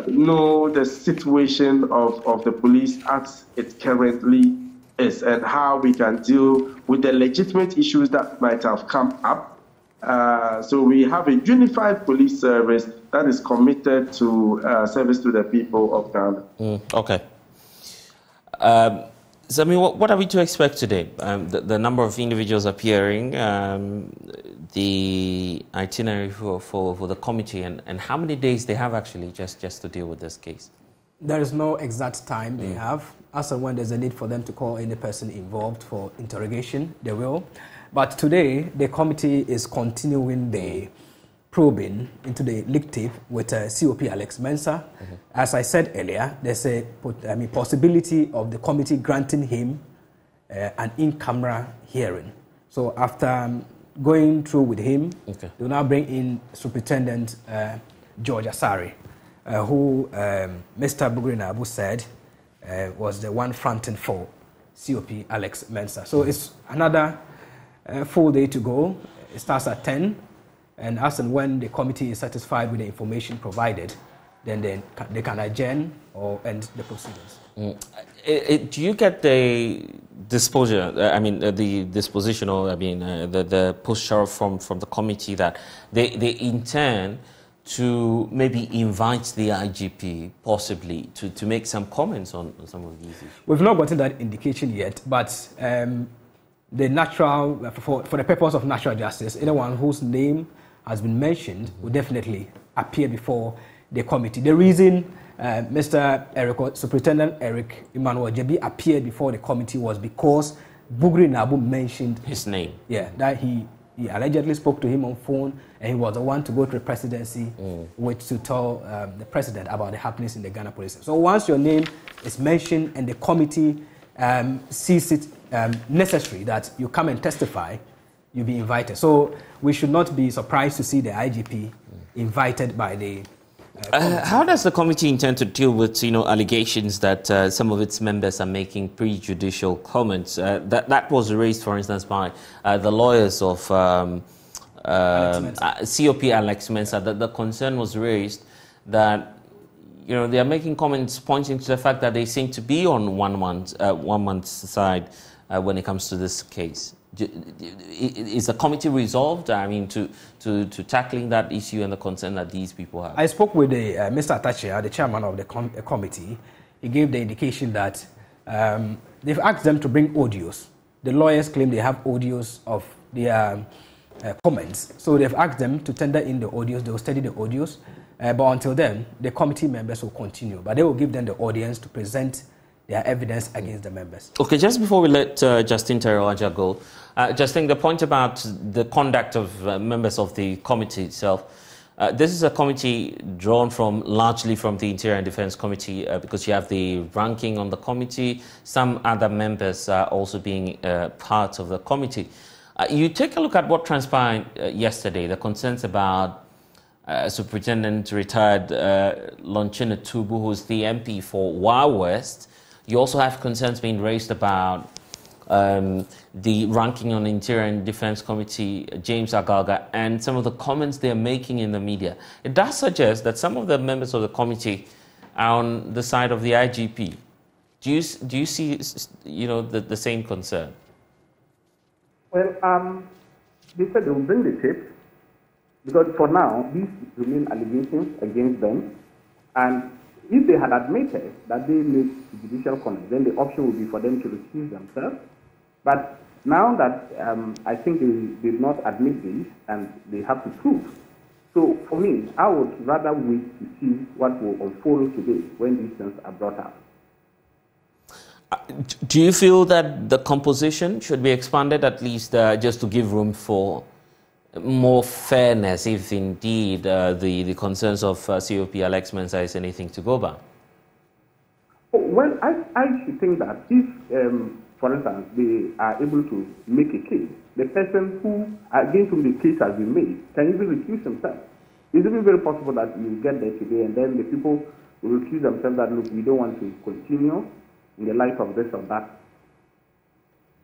know the situation of the police as it currently is, and how we can deal with the legitimate issues that might have come up. So we have a unified police service that is committed to service to the people of Ghana. Okay. So, I mean, what are we to expect today? The number of individuals appearing, the itinerary for the committee, and how many days they have actually just to deal with this case? There is no exact time they have. As and when there's a need for them to call any person involved for interrogation, they will. But today, the committee is continuing the probing into the leak tape with COP Alex Mensah. As I said earlier, there's a possibility of the committee granting him an in-camera hearing. So after going through with him, they'll now bring in Superintendent George Asare, who Mr. Bugrina Abu said was the one fronting for COP Alex Mensah. So it's another full day to go. It starts at 10, and as and when the committee is satisfied with the information provided, then they can adjourn or end the proceedings. Do you get the disposure, the disposition, or the posture from the committee that they intend to maybe invite the IGP possibly to make some comments on some of these issues? We've not gotten that indication yet, but the natural, for the purpose of natural justice, anyone whose name has been mentioned will definitely appear before the committee. The reason Superintendent Eric Emmanuel Jebi appeared before the committee was because Bugri Nabu mentioned his name. Yeah, that he allegedly spoke to him on phone, and he was the one to go to the presidency to tell the president about the happenings in the Ghana police. So once your name is mentioned and the committee sees it necessary that you come and testify, you'll be invited. So we should not be surprised to see the IGP invited by the how does the committee intend to deal with, allegations that some of its members are making prejudicial comments? That was raised, for instance, by the lawyers of COP Alex Mensah. That the concern was raised that they are making comments pointing to the fact that they seem to be on one man's side when it comes to this case. Is the committee resolved, to tackling that issue and the concern that these people have? I spoke with Mr. Atachia, the chairman of the committee. He gave the indication that they've asked them to bring audios. The lawyers claim they have audios of their comments. So they've asked them to tender in the audios. They will study the audios. But until then, the committee members will continue. But they will give them the audience to present their evidence against the members. Okay, just before we let Justin Terrawaja go, Justin, the point about the conduct of members of the committee itself, This is a committee drawn largely from the Interior and Defense Committee because you have the ranking on the committee. Some other members are also being part of the committee. You take a look at what transpired yesterday, the concerns about Superintendent retired Lonchina Tubu, who's the MP for Wa West. You also have concerns being raised about the ranking on the Interior and Defense Committee, James Agalga, and some of the comments they're making in the media. It does suggest that some of the members of the committee are on the side of the IGP. Do you see, the same concern? Well, they said they will bring the tape, because for now, these remain allegations against them. And if they had admitted that they made judicial comment, then the option would be for them to recuse themselves. But now that I think they did not admit this and they have to prove. So for me, I would rather wait to see what will unfold today when these things are brought up. Do you feel that the composition should be expanded at least just to give room for more fairness, if indeed the concerns of COP Alex Mensah is anything to go by? Well, I should think that if, for instance, they are able to make a case, the person against whom the case has been made can even recuse himself. It's even very possible that you get there today and then the people will recuse themselves that, look, we don't want to continue in the light of this or that.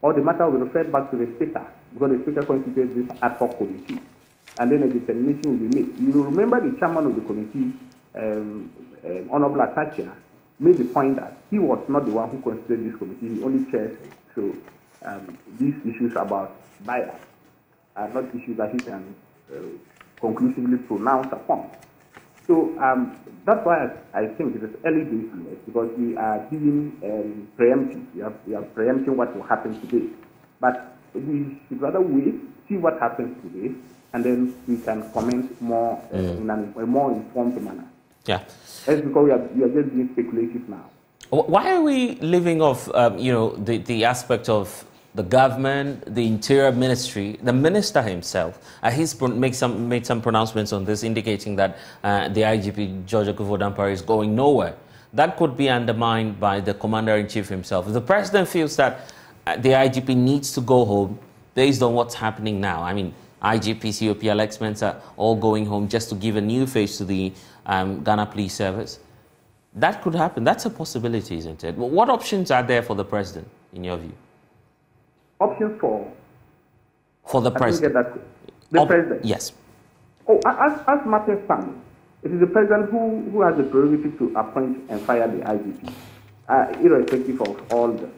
Or the matter will be referred back to the Speaker, because the Speaker constitutes this ad hoc committee. And then a determination will be made. You will remember the chairman of the committee, Honorable Atachia, made the point that he was not the one who constituted this committee, he only chairs. So these issues about bias are not issues that he can conclusively pronounce upon. So that's why I think it is early days yet, because we are being preemptive. We are preempting what will happen today. But we should rather wait, see what happens today, and then we can comment more in a more informed manner. Yeah. That's because we are just being speculative now. Why are we living off, the aspect of the government, the Interior Ministry, the minister himself? He's made some pronouncements on this, indicating that the IGP, George Akuffo-Dampare, is going nowhere. That could be undermined by the Commander-in-Chief himself. If the President feels that the IGP needs to go home based on what's happening now, I mean, IGP, COP, Alex Mensah, all going home just to give a new face to the Ghana Police Service, that could happen. That's a possibility, isn't it? What options are there for the President, in your view? Options for the President? The President? Yes. Oh, as matters stand, it is the President who has the prerogative to appoint and fire the IGP, irrespective of all this.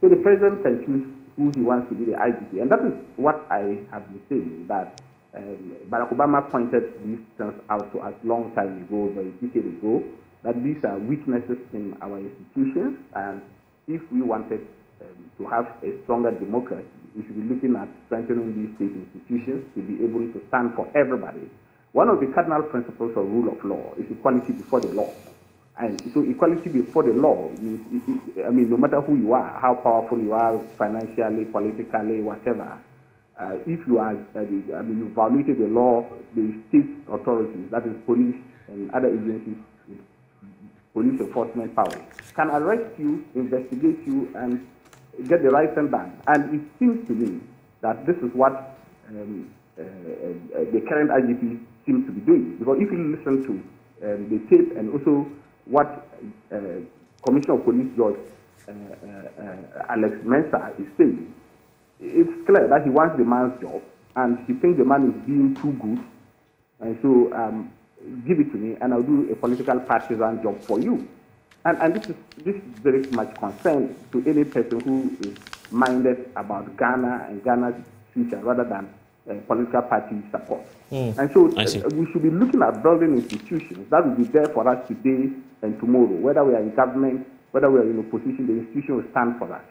So the President can choose who he wants to be the IGP. And that is what I have been saying, that Barack Obama pointed these things out to us a long time ago, about a decade ago, that these are weaknesses in our institutions, and if we wanted to have a stronger democracy, we should be looking at strengthening these state institutions to be able to stand for everybody. One of the cardinal principles of rule of law is equality before the law. And so equality before the law, no matter who you are, how powerful you are financially, politically, whatever, if you are, you violated the law, the state authorities, that is police and other agencies, police enforcement power, can arrest you, investigate you, and get the right thing done. And it seems to me that this is what the current IGP seems to be doing. Because if you listen to the tape and also what Commissioner of Police Judge Alex Mensah is saying, it's clear that he wants the man's job and he thinks the man is being too good. And so give it to me and I'll do a political partisan job for you. And this is very much concerning to any person who is minded about Ghana and Ghana's future rather than political party support. And so we should be looking at building institutions that will be there for us today and tomorrow. Whether we are in government, whether we are in opposition, the institution will stand for us.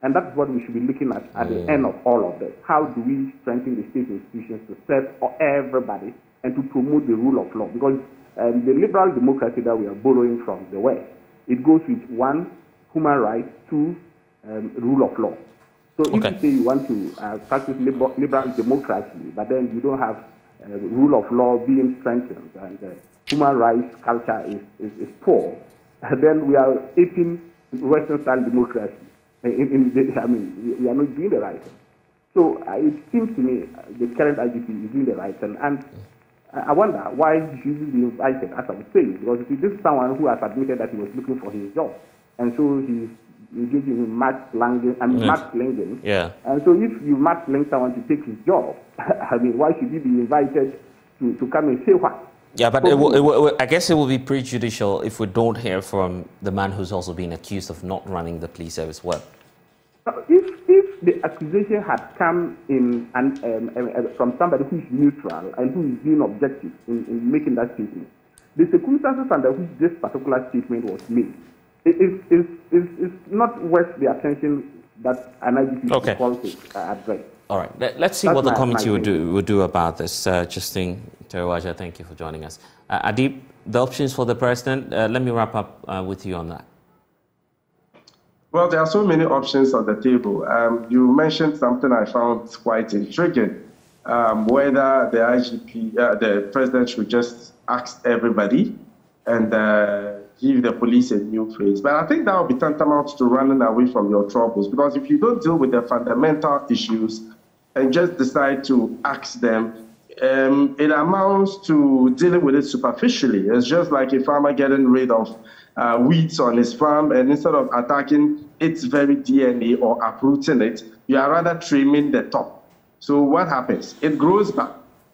And that's what we should be looking at the end of all of this. How do we strengthen the state institutions to serve everybody and to promote the rule of law? Because the liberal democracy that we are borrowing from the West, it goes with 1, human rights, 2, rule of law. So if you say you want to practice liberal democracy, but then you don't have rule of law being strengthened and human rights culture is poor, then we are aping Western-style democracy. We are not doing the right thing. So it seems to me the current IGP is doing the right thing. And I wonder why he should be invited, as I was saying, because this is someone who has admitted that he was looking for his job. And so he's engaging in mudslinging. Yeah. And so if you mudsling someone to take his job, why should he be invited to come and say what? Yeah, but I guess it will be prejudicial if we don't hear from the man who's also been accused of not running the police service well. If the accusation had come in from somebody who is neutral and who is being objective in making that statement, the circumstances under which this particular statement was made is not worth the attention that an IGP calls it address. All right, let's see what the committee will do about this. Justine Terewaja, thank you for joining us. Adib, the options for the president, let me wrap up with you on that. Well, there are so many options on the table. You mentioned something I found quite intriguing, whether the IGP, the president should just ask everybody and give the police a new face. But I think that would be tantamount to running away from your troubles, because if you don't deal with the fundamental issues and just decide to ask them, it amounts to dealing with it superficially. It's just like a farmer getting rid of weeds on his farm, and instead of attacking its very DNA or uprooting it, you are rather trimming the top. So what happens? It grows back.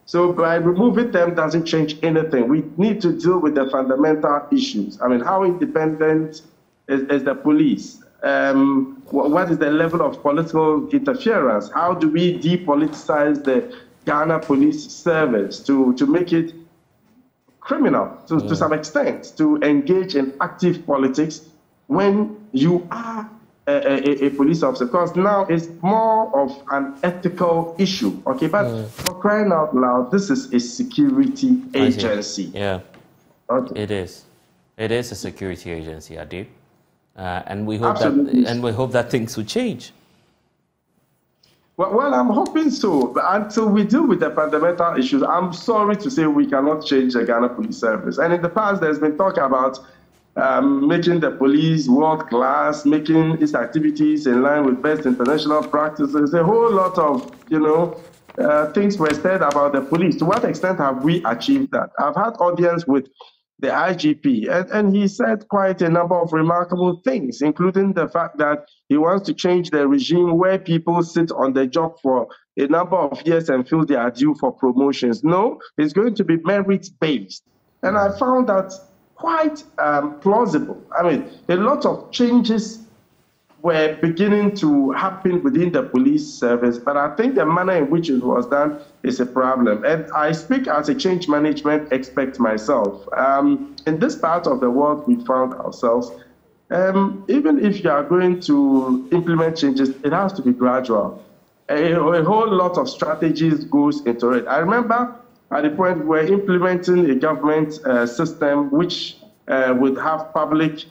So by removing them doesn't change anything. We need to deal with the fundamental issues. How independent is the police? What is the level of political interference? How do we depoliticize the Ghana police service to make it criminal to some extent, to engage in active politics when you are a police officer? Because now it's more of an ethical issue, okay? But for crying out loud, this is a security agency. Yeah, okay. It is. It is a security agency, Adib, and we hope that things will change. Well, I'm hoping so. But until we deal with the fundamental issues, I'm sorry to say we cannot change the Ghana Police Service. And in the past, there's been talk about making the police world-class, making its activities in line with best international practices. A whole lot of, things were said about the police. To what extent have we achieved that? I've had audience with the IGP, and he said quite a number of remarkable things, including the fact that he wants to change the regime where people sit on the job for a number of years and feel they are due for promotions. No, it's going to be merit-based. And I found that quite plausible. A lot of changes were beginning to happen within the police service, but I think the manner in which it was done is a problem. And I speak as a change management expert myself. In this part of the world we found ourselves, even if you are going to implement changes, it has to be gradual. A whole lot of strategies goes into it. I remember at the point we're implementing a government system which would have public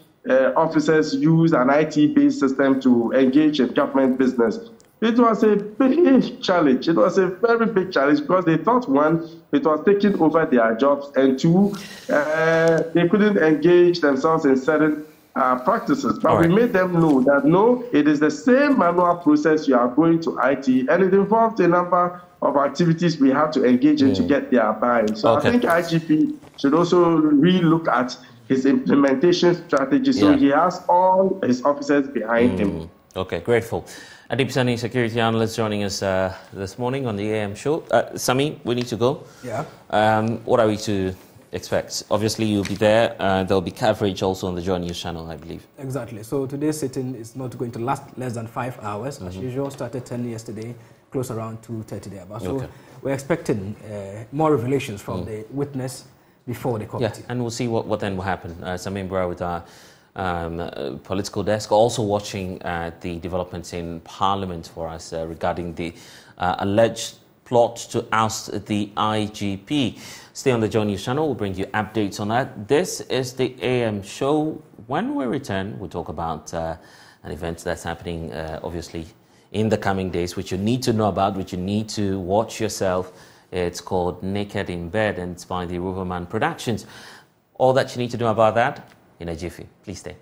officers use an IT-based system to engage in government business. It was a big challenge. It was a very big challenge because they thought, one, it was taking over their jobs, and two, they couldn't engage themselves in certain practices. But we made them know that, no, it is the same manual process you are going to IT, and it involved a number of activities we had to engage in to get their buy-in. So I think IGP should also re-look at his implementation strategy, so he has all his officers behind him. Okay, grateful. Adib Saani, security analyst, joining us this morning on the AM show. Sami, we need to go. Yeah. What are we to expect? Obviously, you'll be there. There'll be coverage also on the Joy News channel, I believe. Exactly. So today's sitting is not going to last less than 5 hours. As usual, started 10 yesterday, close around 2:30 there. So we're expecting more revelations from the witness before the committee. Yeah, and we'll see what then will happen. Samin Bra with our political desk, also watching the developments in Parliament for us regarding the alleged plot to oust the IGP. Stay on the Joy News channel. We'll bring you updates on that. This is the AM show. When we return, we'll talk about an event that's happening, obviously, in the coming days, which you need to know about, which you need to watch yourself. It's called Naked in Bed, and it's by the Riverman Productions. All that you need to know about that in a jiffy. Please stay.